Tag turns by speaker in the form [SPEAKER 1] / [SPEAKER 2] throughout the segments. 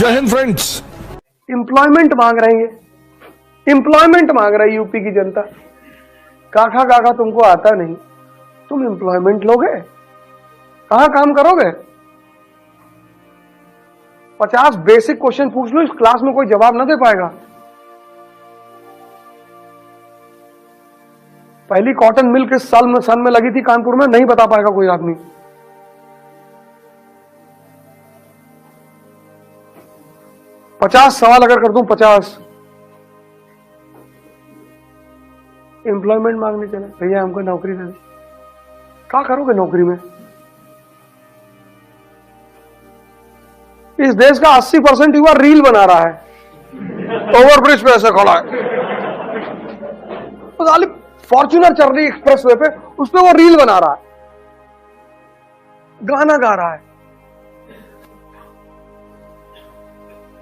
[SPEAKER 1] जय Hind friends.
[SPEAKER 2] Employment मांग रहे हैं, एम्प्लॉयमेंट मांग रही यूपी की जनता। काका काका तुमको आता नहीं, तुम एम्प्लॉयमेंट लोगे, कहां काम करोगे? 50 बेसिक क्वेश्चन पूछ लो, इस क्लास में कोई जवाब ना दे पाएगा। पहली कॉटन मिल किस सन में लगी थी कानपुर में, नहीं बता पाएगा कोई आदमी। पचास सवाल अगर कर दूं, 50 एम्प्लॉयमेंट मांगने चले, भैया हमको नौकरी दे दो। क्या करोगे नौकरी में? इस देश का 80% युवा रील बना रहा है, ओवरब्रिज पे ऐसे खड़ा है, तो फॉर्च्यूनर चल रही एक्सप्रेस वे पे, उस पे वो रील बना रहा है, गाना गा रहा है,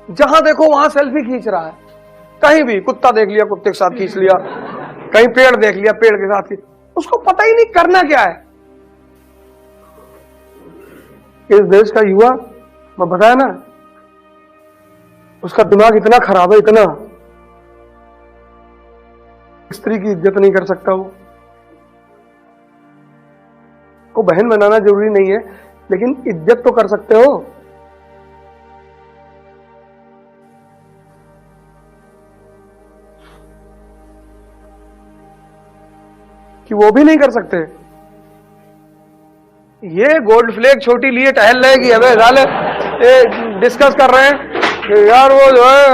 [SPEAKER 2] जहां देखो वहां सेल्फी खींच रहा है। कहीं भी कुत्ता देख लिया, कुत्ते के साथ खींच लिया, कहीं पेड़ देख लिया, पेड़ के साथ खींच। उसको पता ही नहीं करना क्या है। इस देश का युवा, मैं बताया ना, उसका दिमाग इतना खराब है, इतना। स्त्री की इज्जत नहीं कर सकता वो। को बहन बनाना जरूरी नहीं है, लेकिन इज्जत तो कर सकते हो। कि वो भी नहीं कर सकते। ये गोल्ड फ्लेग छोटी लिए टहल रहे कि अबे साले डिस्कस कर रहे हैं कि यार वो जो है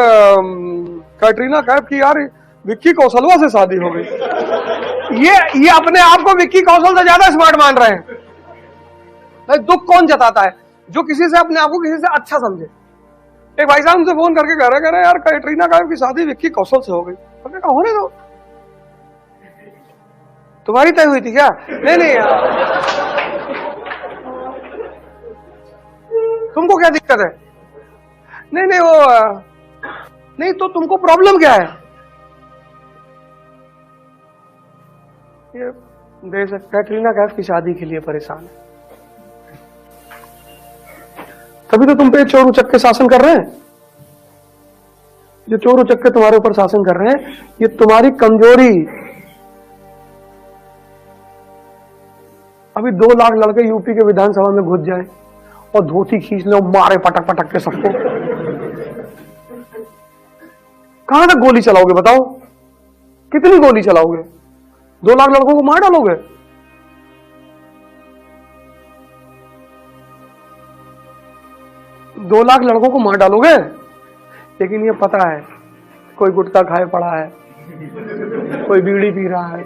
[SPEAKER 2] कैटरीना कैफ की यार विक्की कौशलवा से शादी हो गई। ये अपने आप को विक्की कौशल से ज्यादा स्मार्ट मान रहे हैं। भाई दुख कौन जताता है? जो किसी से अपने आप को किसी से अच्छा समझे। एक भाई साहब हमसे फोन करके कह रहे यार कैटरीना कैफ की शादी विक्की कौशल से हो गई। हमने कहा होने दो, तुम्हारी तय हुई थी क्या? नहीं तुमको क्या दिक्कत है? नहीं वो नहीं, तो तुमको प्रॉब्लम क्या है? ये देश कैटरीना कैफ की शादी के लिए परेशान है, तभी तो तुम पे चोर उचक्के शासन कर रहे हैं। जो चोर उचक्के तुम्हारे ऊपर शासन कर रहे हैं, ये तुम्हारी कमजोरी। अभी 2 लाख लड़के यूपी के विधानसभा में घुस जाए और धोती खींच ले और मारे पटक पटक के सबको, कहां तक गोली चलाओगे बताओ? कितनी गोली चलाओगे? 2 लाख लड़कों को मार डालोगे? दो लाख लड़कों को मार डालोगे? लेकिन ये पता है कोई गुटखा खाए पड़ा है, कोई बीड़ी पी रहा है,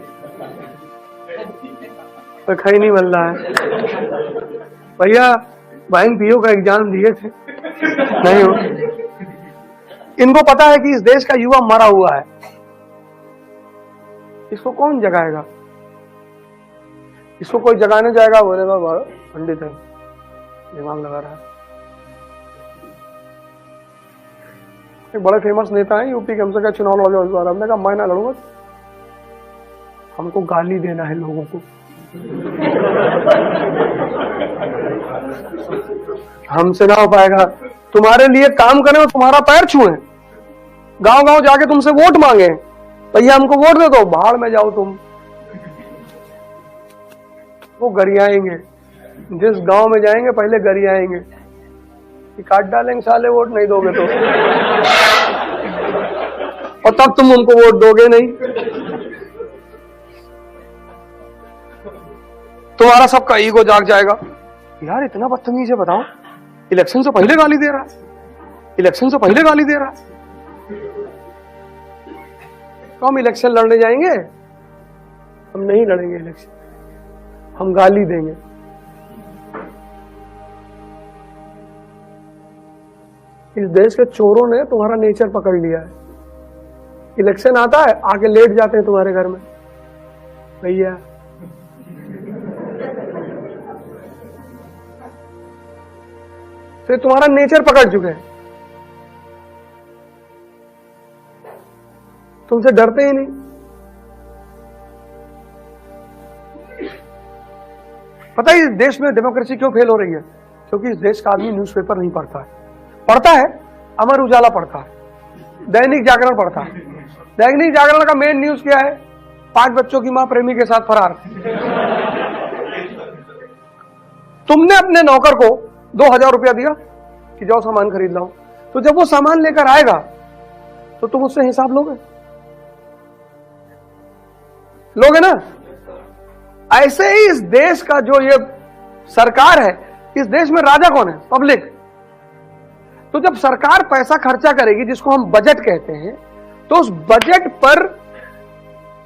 [SPEAKER 2] कोई खाई नहीं मिल रहा है। भैया वाइन पियो का एग्जाम दिए थे, नहीं हो। इनको पता है कि इस देश का युवा मरा हुआ है, इसको कौन जगाएगा? इसको कोई जगाने जाएगा, बोलेगा पंडित है, दिमाग लगा रहा है। एक बड़े फेमस नेता है यूपी के, हमसे क्या चुनाव लड़ोगे इस बार? हमने कहा मैं ना लड़ूंगा, हमको गाली देना है लोगों को। हमसे ना हो पाएगा। तुम्हारे लिए काम करें और तुम्हारा पैर छुए, गांव गांव जाके तुमसे वोट मांगे, भैया हमको वोट दे दो, बाहर में जाओ तुम। वो गरियाएंगे, जिस गांव में जाएंगे पहले गरियाएंगे कि काट डालेंगे साले वोट नहीं दोगे तो, और तब तुम उनको वोट दोगे नहीं। तुम्हारा सबका ईगो जाग जाएगा, यार इतना बदतमीज है, बताओ, इलेक्शन से पहले गाली दे रहा, इलेक्शन से पहले गाली दे रहा। तो हम इलेक्शन लड़ने जाएंगे? हम नहीं लड़ेंगे इलेक्शन, हम गाली देंगे। इस देश के चोरों ने तुम्हारा नेचर पकड़ लिया है। इलेक्शन आता है, आके लेट जाते हैं तुम्हारे घर में, भैया तो तुम्हारा नेचर पकड़ चुके हैं, तुमसे डरते ही नहीं। पता है इस देश में डेमोक्रेसी क्यों फेल हो रही है? क्योंकि इस देश का आदमी न्यूज़पेपर नहीं पढ़ता है। पढ़ता है अमर उजाला पढ़ता है, दैनिक जागरण पढ़ता है। दैनिक जागरण का मेन न्यूज क्या है? 5 बच्चों की मां प्रेमी के साथ फरार। तुमने अपने नौकर को 2000 रुपया दिया कि जाओ सामान खरीद लाओ, तो जब वो सामान लेकर आएगा तो तुम उससे हिसाब लोगे ना? ऐसे ही इस देश का जो ये सरकार है, इस देश में राजा कौन है? पब्लिक। तो जब सरकार पैसा खर्चा करेगी, जिसको हम बजट कहते हैं, तो उस बजट पर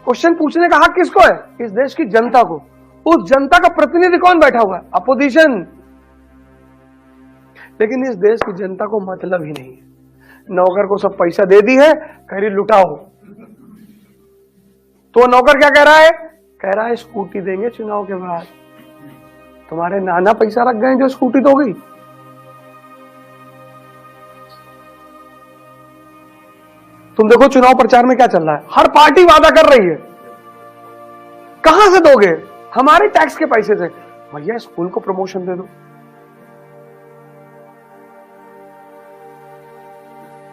[SPEAKER 2] क्वेश्चन पूछने का हक किसको है? इस देश की जनता को। उस जनता का प्रतिनिधि कौन बैठा हुआ है? अपोजिशन। लेकिन इस देश की जनता को मतलब ही नहीं है। नौकर को सब पैसा दे दी है, कह रही लुटाओ। तो नौकर क्या कह रहा है? कह रहा है स्कूटी देंगे चुनाव के बाद। तुम्हारे नाना पैसा रख गए जो स्कूटी दोगी? तुम देखो चुनाव प्रचार में क्या चल रहा है, हर पार्टी वादा कर रही है। कहां से दोगे? हमारे टैक्स के पैसे से। भैया स्कूल को प्रमोशन दे दो,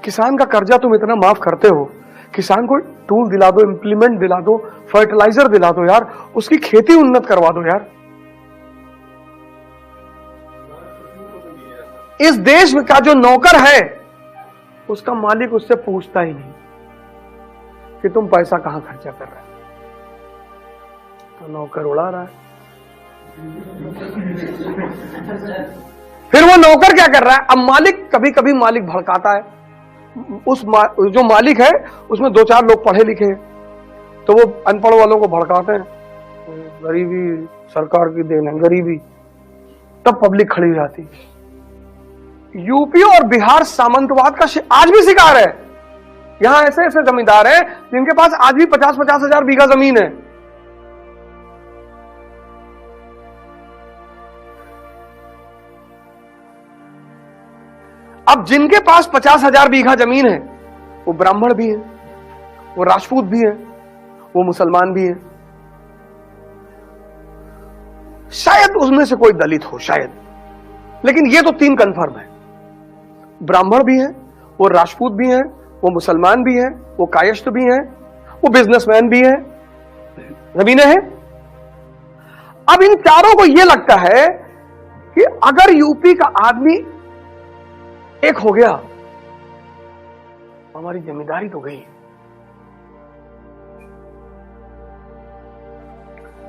[SPEAKER 2] किसान का कर्जा तुम इतना माफ करते हो, किसान को टूल दिला दो, इंप्लीमेंट दिला दो, फर्टिलाइजर दिला दो यार, उसकी खेती उन्नत करवा दो यार। इस देश का जो नौकर है, उसका मालिक उससे पूछता ही नहीं कि तुम पैसा कहां खर्चा कर रहे हो। तो नौकर उड़ा रहा है। फिर वो नौकर क्या कर रहा है? अब मालिक, कभी कभी मालिक भड़काता है। जो मालिक है उसमें 2-4 लोग पढ़े लिखे हैं, तो वो अनपढ़ वालों को भड़काते हैं, गरीबी सरकार की देन है, गरीबी। तब पब्लिक खड़ी हो जाती है। यूपी और बिहार सामंतवाद का आज भी शिकार है। यहां ऐसे ऐसे जमींदार हैं जिनके पास आज भी 50-50 हजार बीघा जमीन है। अब जिनके पास 50,000 बीघा जमीन है, वो ब्राह्मण भी है, वो राजपूत भी है, वो मुसलमान भी है, शायद उसमें से कोई दलित हो, शायद। लेकिन ये तो 3 कंफर्म है, ब्राह्मण भी है, वो राजपूत भी है, वो मुसलमान भी है, वो कायस्थ भी है, वो बिजनेसमैन भी है, जमीनें हैं। अब इन चारों को यह लगता है कि अगर यूपी का आदमी एक हो गया, हमारी जिम्मेदारी तो गई।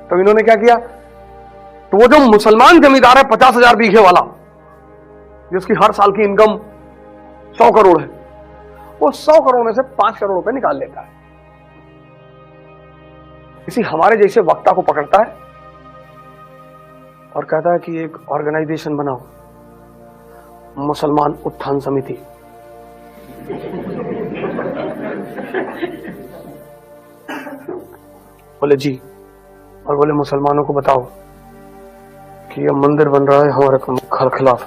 [SPEAKER 2] तो इन्होंने क्या किया? तो वो जो मुसलमान जमींदार है 50,000 बीघे वाला, जिसकी हर साल की इनकम 100 करोड़ है, वो 100 करोड़ में से 5 करोड़ रुपए निकाल लेता है। किसी हमारे जैसे वक्ता को पकड़ता है और कहता है कि एक ऑर्गेनाइजेशन बनाओ, मुसलमान उत्थान समिति। बोले जी, और बोले मुसलमानों को बताओ कि यह मंदिर बन रहा है हमारे खिलाफ।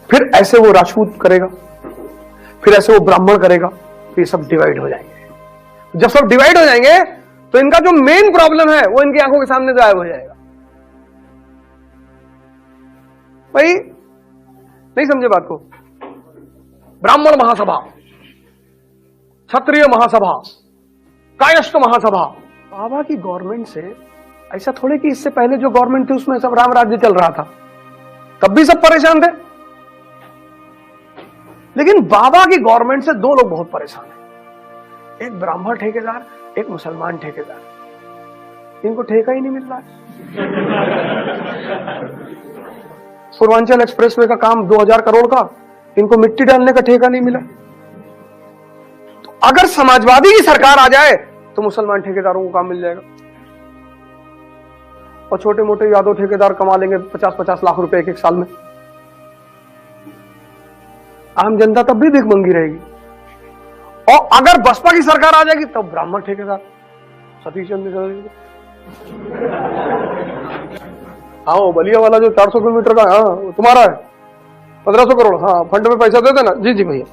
[SPEAKER 2] फिर ऐसे वो राजपूत करेगा, फिर ऐसे वो ब्राह्मण करेगा, फिर सब डिवाइड हो जाएंगे। जब सब डिवाइड हो जाएंगे तो इनका जो मेन प्रॉब्लम है वो इनकी आंखों के सामने गायब हो जाएगा। भाई नहीं समझे बात को? ब्राह्मण महासभा, क्षत्रिय महासभा, कायस्थ महासभा। बाबा की गवर्नमेंट से ऐसा थोड़े कि इससे पहले जो गवर्नमेंट थी उसमें सब राम राज्य चल रहा था, तब भी सब परेशान थे। लेकिन बाबा की गवर्नमेंट से 2 लोग बहुत परेशान हैं, एक ब्राह्मण ठेकेदार, एक मुसलमान ठेकेदार। इनको ठेका ही नहीं मिल रहा है। पूर्वांचल एक्सप्रेसवे का काम 2000 करोड़ का, इनको मिट्टी डालने का ठेका नहीं मिला। तो अगर समाजवादी की सरकार आ जाए तो मुसलमान ठेकेदारों को काम मिल जाएगा, और छोटे मोटे यादव ठेकेदार कमा लेंगे 50-50 लाख रुपए एक साल में। आम जनता तब भी भिखमंगी रहेगी। और अगर बसपा की सरकार आ जाएगी तब ब्राह्मण ठेकेदार सतीश चंद्र, हाँ बलिया वाला जो 400 किलोमीटर का, हाँ तुम्हारा है 1500 करोड़, हाँ फंड में पैसा दे देना। जी जी भैया।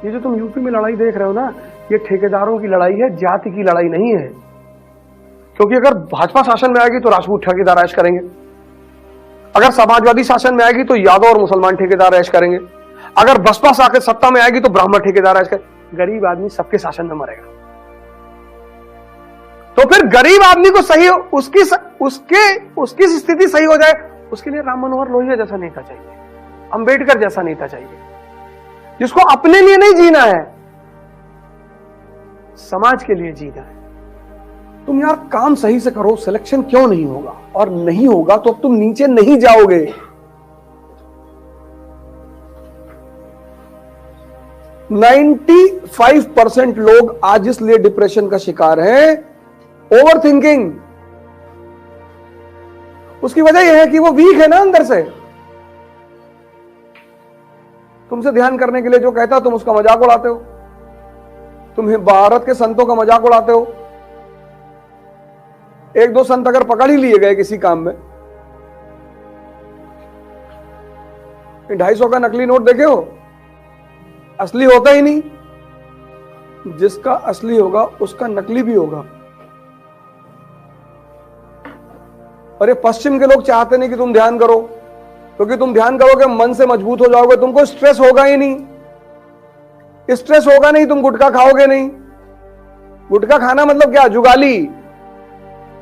[SPEAKER 2] ये जो तुम यूपी में लड़ाई देख रहे हो ना, ये ठेकेदारों की लड़ाई है, जाति की लड़ाई नहीं है। क्योंकि अगर भाजपा शासन में आएगी तो राजपूत ठेकेदार ऐश करेंगे, अगर समाजवादी शासन में आएगी तो यादव और मुसलमान ठेकेदार ऐश करेंगे, अगर बसपा सत्ता में आएगी तो ब्राह्मण ठेकेदार ऐश करेंगे। गरीब आदमी सबके शासन में मरेगा। तो फिर गरीब आदमी को सही उसकी स्थिति सही हो जाए, उसके लिए राम मनोहर लोहिया जैसा नेता चाहिए, अंबेडकर जैसा नेता चाहिए, जिसको अपने लिए नहीं जीना है, समाज के लिए जीना है। तुम यार काम सही से करो, सिलेक्शन क्यों नहीं होगा? और नहीं होगा तो अब तुम नीचे नहीं जाओगे। ,95% लोग आज इसलिए डिप्रेशन का शिकार हैं, ओवर थिंकिंग। उसकी वजह यह है कि वो वीक है ना अंदर से। तुमसे ध्यान करने के लिए जो कहता तुम उसका मजाक उड़ाते हो, तुम भारत के संतों का मजाक उड़ाते हो। एक दो संत अगर पकड़ ही लिए गए किसी काम में, 250 का नकली नोट देखे हो? असली होता ही नहीं। जिसका असली होगा उसका नकली भी होगा। और ये पश्चिम के लोग चाहते नहीं कि तुम ध्यान करो, क्योंकि तुम ध्यान करोगे मन से मजबूत हो जाओगे, तुमको स्ट्रेस होगा ही नहीं। स्ट्रेस होगा नहीं, तुम गुटखा खाओगे नहीं। गुटखा खाना मतलब क्या? जुगाली।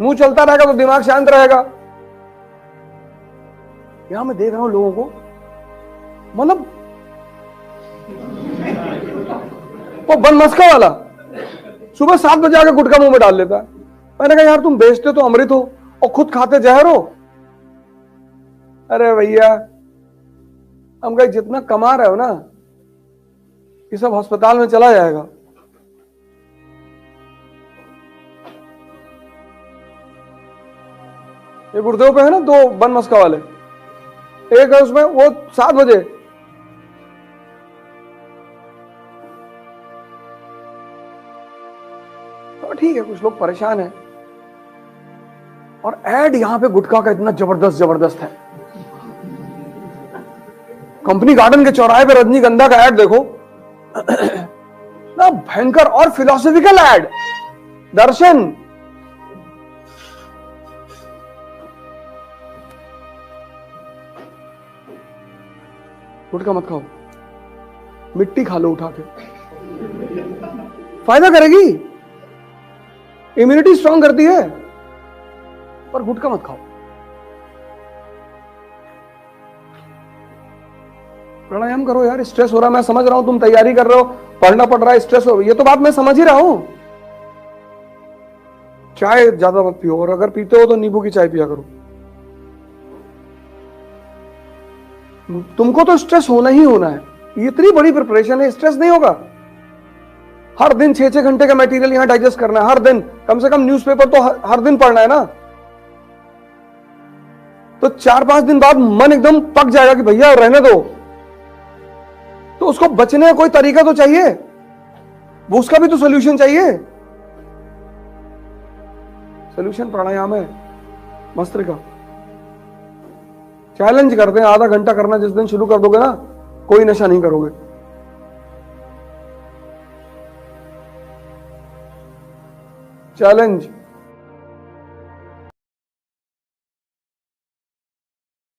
[SPEAKER 2] मुंह चलता रहेगा तो दिमाग शांत रहेगा। यहां मैं देख रहा हूं लोगों को, मतलब वो बनमस्का वाला सुबह 7 बजे आके गुटखा मुंह में डाल लेता है। मैंने कहा यार तुम बेचते तो अमृत हो और खुद खाते जहर हो। अरे भैया, हम कहीं जितना कमा रहे हो ना, ये सब अस्पताल में चला जाएगा। ये गुरुदेव पे है ना 2 बनमस्का वाले, एक है उसमें वो 7 बजे तो ठीक है, कुछ लोग परेशान हैं। और एड यहां पे गुटखा का इतना जबरदस्त है। कंपनी गार्डन के चौराहे पे रजनीगंधा का एड देखो ना, भयंकर। और फिलोसॉफिकल एड, दर्शन। गुटखा मत खाओ, मिट्टी खा लो उठा के, फायदा करेगी, इम्यूनिटी स्ट्रांग करती है। पर गुटखा मत खाओ। प्राणायाम करो यार। स्ट्रेस हो रहा है, मैं समझ रहा हूं, तुम तैयारी कर रहे हो, पढ़ना पड़ रहा है, स्ट्रेस हो, ये तो बात मैं समझ ही रहा हूं। चाय ज्यादा मत पियो, और अगर पीते हो तो नींबू की चाय पिया करो। तुमको तो स्ट्रेस होना ही होना है। इतनी बड़ी प्रिपरेशन है, स्ट्रेस नहीं होगा। हर दिन 6-6 घंटे का मटेरियल यहां डाइजेस्ट करना है, हर दिन कम से कम न्यूज़पेपर तो हर दिन पढ़ना है ना। तो 4-5 दिन बाद मन एकदम पक जाएगा कि भैया रहने दो, तो उसको बचने का कोई तरीका तो चाहिए, वो उसका भी तो सोल्यूशन चाहिए। सोल्यूशन प्राणायाम है, भस्त्रिका। चैलेंज करते हैं, आधा घंटा करना। जिस दिन शुरू कर दोगे ना, कोई नशा नहीं करोगे। चैलेंज।